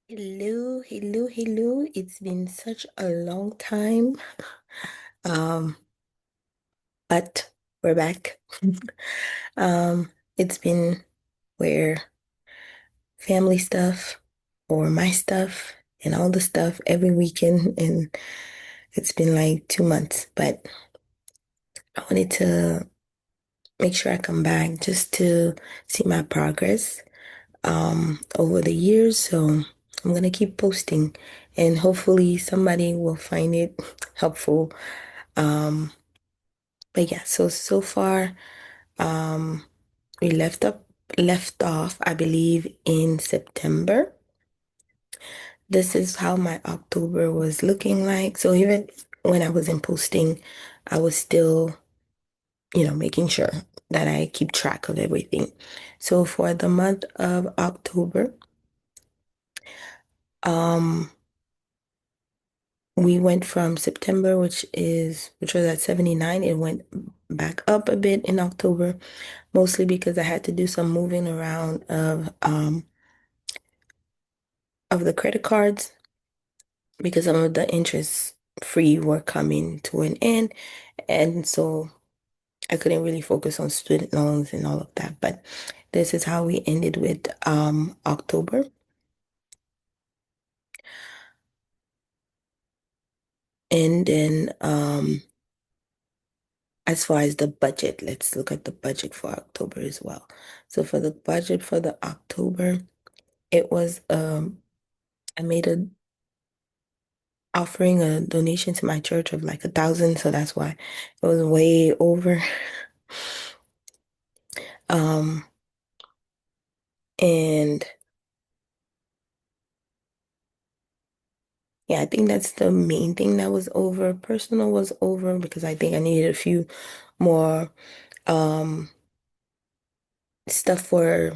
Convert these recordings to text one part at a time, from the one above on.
Hello, hello, hello. It's been such a long time. Um, but we're back. It's been where family stuff or my stuff and all the stuff every weekend, and it's been like 2 months. But I wanted to make sure I come back just to see my progress over the years. So I'm gonna keep posting, and hopefully somebody will find it helpful. Um, but yeah, so far, um, we left off, I believe, in September. This is how my October was looking like. So even when I wasn't posting, I was still, making sure that I keep track of everything. So for the month of October, um, we went from September, which was at 79. It went back up a bit in October, mostly because I had to do some moving around of the credit cards because some of the interest free were coming to an end. And so I couldn't really focus on student loans and all of that. But this is how we ended with October. And then as far as the budget, let's look at the budget for October as well. So for the budget for the October, it was I made a offering a donation to my church of like 1,000, so that's why it was way over. Um, and yeah, I think that's the main thing that was over. Personal was over because I think I needed a few more um stuff for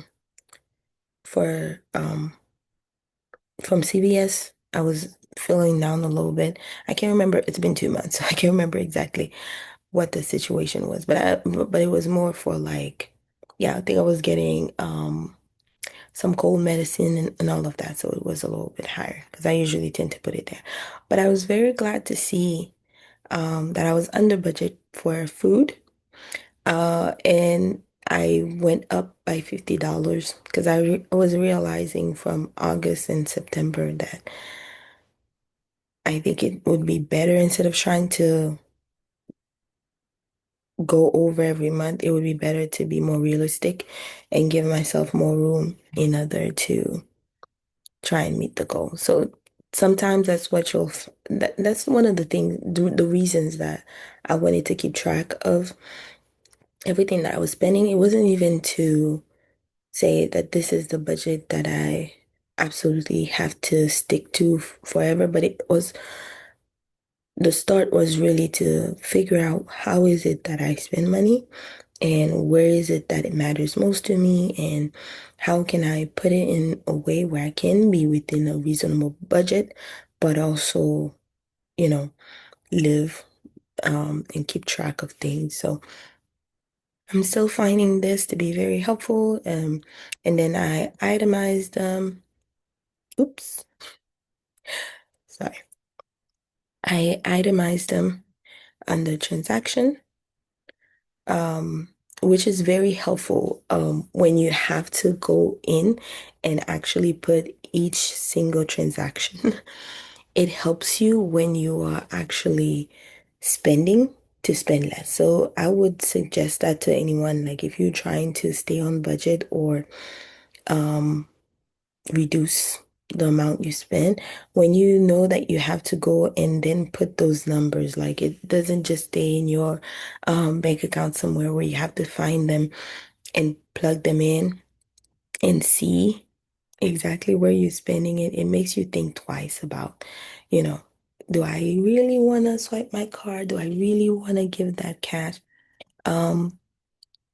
from CVS. I was feeling down a little bit. I can't remember. It's been 2 months, so I can't remember exactly what the situation was. But it was more for like, yeah, I think I was getting some cold medicine and all of that, so it was a little bit higher because I usually tend to put it there. But I was very glad to see that I was under budget for food. And I went up by $50 because I was realizing from August and September that I think it would be better instead of trying to go over every month, it would be better to be more realistic and give myself more room in order to try and meet the goal. So sometimes that's what that's one of the things, the reasons that I wanted to keep track of everything that I was spending. It wasn't even to say that this is the budget that I absolutely have to stick to forever, but the start was really to figure out how is it that I spend money and where is it that it matters most to me and how can I put it in a way where I can be within a reasonable budget, but also, you know, live and keep track of things. So I'm still finding this to be very helpful. And then I itemized oops, sorry. I itemized them under transaction, um, which is very helpful when you have to go in and actually put each single transaction. It helps you when you are actually spending to spend less. So I would suggest that to anyone, like if you're trying to stay on budget or um, reduce the amount you spend, when you know that you have to go and then put those numbers, like it doesn't just stay in your bank account somewhere where you have to find them and plug them in and see exactly where you're spending it. It makes you think twice about, you know, do I really want to swipe my card? Do I really want to give that cash? Um,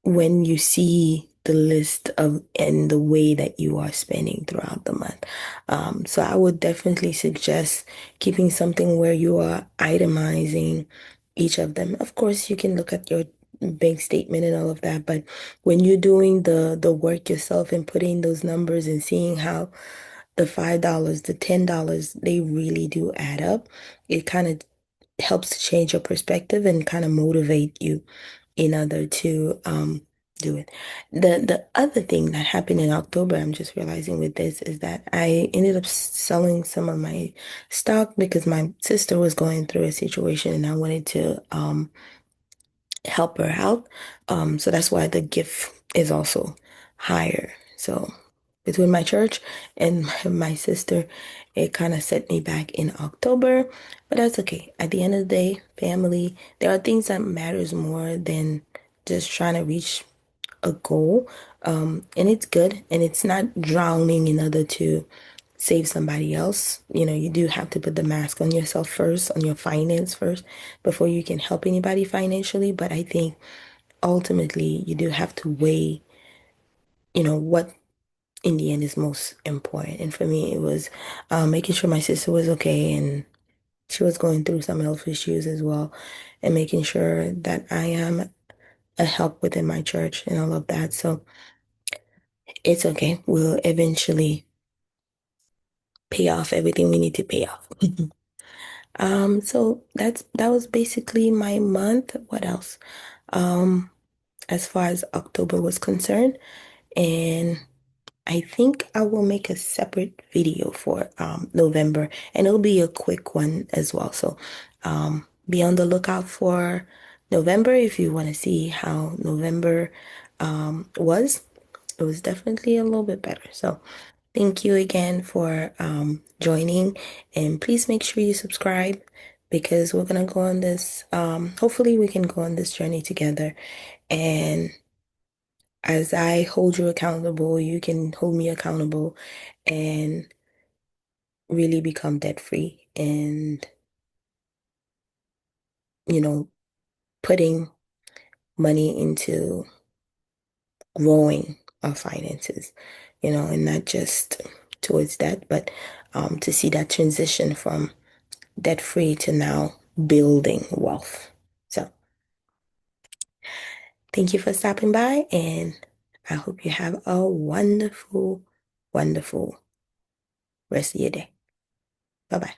when you see the list of and the way that you are spending throughout the month. So I would definitely suggest keeping something where you are itemizing each of them. Of course, you can look at your bank statement and all of that, but when you're doing the work yourself and putting those numbers and seeing how the $5, the $10, they really do add up. It kind of helps to change your perspective and kind of motivate you in order to do it. The other thing that happened in October, I'm just realizing with this, is that I ended up selling some of my stock because my sister was going through a situation and I wanted to help her out. So that's why the gift is also higher. So between my church and my sister, it kind of set me back in October, but that's okay. At the end of the day, family, there are things that matters more than just trying to reach a goal. And it's good, and it's not drowning in order to save somebody else. You know, you do have to put the mask on yourself first, on your finance first, before you can help anybody financially. But I think ultimately you do have to weigh, what in the end is most important. And for me, it was making sure my sister was okay and she was going through some health issues as well, and making sure that I am a help within my church and all of that. So it's okay. We'll eventually pay off everything we need to pay off. So that was basically my month. What else? Um, as far as October was concerned, and I think I will make a separate video for November, and it'll be a quick one as well. So be on the lookout for November if you want to see how November was. It was definitely a little bit better. So thank you again for joining, and please make sure you subscribe because we're gonna go on this. Hopefully, we can go on this journey together, and as I hold you accountable, you can hold me accountable and really become debt free and, you know, putting money into growing our finances, and not just towards that, but to see that transition from debt free to now building wealth. So, thank you for stopping by, and I hope you have a wonderful, wonderful rest of your day. Bye bye.